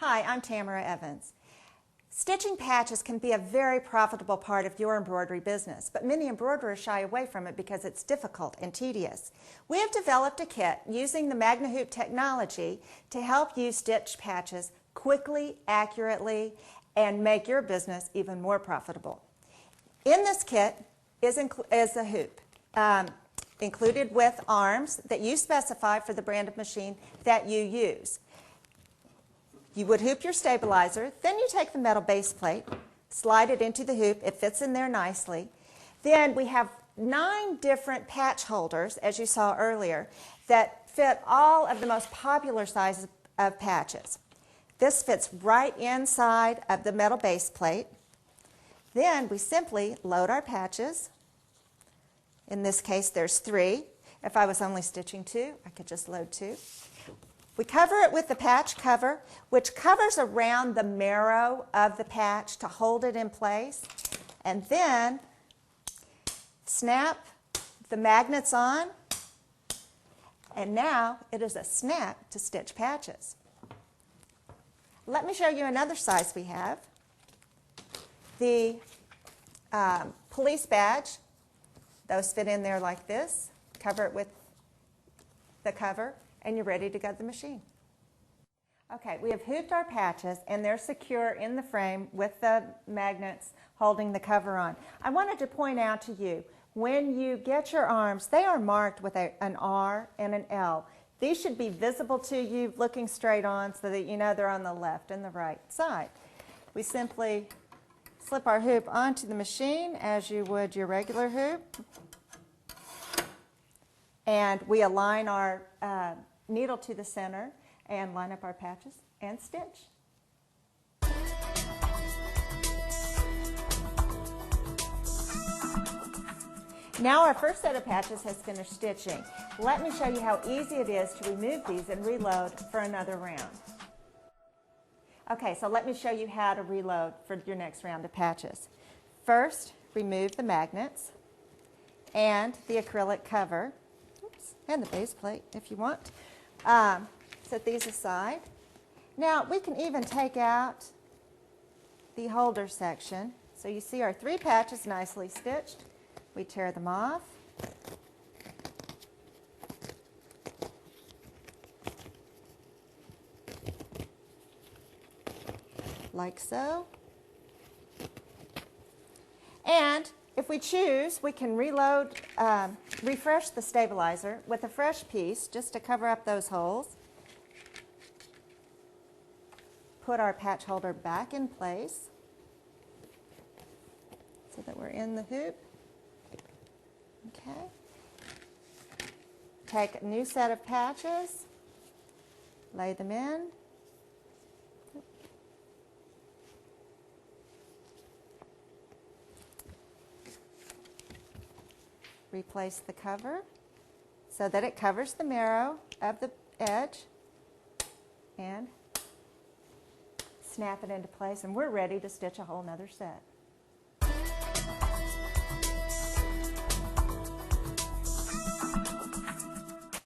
Hi, I'm Tamara Evans. Stitching patches can be a very profitable part of your embroidery business, but many embroiderers shy away from it because it's difficult and tedious. We have developed a kit using the Magna Hoop technology to help you stitch patches quickly, accurately, and make your business even more profitable. In this kit is a hoop, included with arms that you specify for the brand of machine that you use. You would hoop your stabilizer, then you take the metal base plate, slide it into the hoop, it fits in there nicely. Then we have 9 different patch holders, as you saw earlier, that fit all of the most popular sizes of patches. This fits right inside of the metal base plate. Then we simply load our patches. In this case there's 3. If I was only stitching 2, I could just load 2. We cover it with the patch cover, which covers around the marrow of the patch to hold it in place. And then snap the magnets on, and now it is a snap to stitch patches. Let me show you another size we have. The police badge, those fit in there like this. Cover it with the cover, and you're ready to go to the machine. Okay, we have hooped our patches and they're secure in the frame with the magnets holding the cover on. I wanted to point out to you, when you get your arms, they are marked with an R and an L. These should be visible to you looking straight on so that you know they're on the left and the right side. We simply slip our hoop onto the machine as you would your regular hoop, and we align our needle to the center and line up our patches and stitch. Now our first set of patches has finished stitching. Let me show you how easy it is to remove these and reload for another round. Okay, so let me show you how to reload for your next round of patches. First, remove the magnets and the acrylic cover. Oops, and the base plate if you want. Set these aside. Now we can even take out the holder section. So you see our 3 patches nicely stitched. We tear them off. Like so. And if we choose, we can reload, refresh the stabilizer with a fresh piece just to cover up those holes. Put our patch holder back in place so that we're in the hoop. Okay. Take a new set of patches, lay them in. Replace the cover so that it covers the marrow of the edge, and snap it into place, and we're ready to stitch a whole nother set.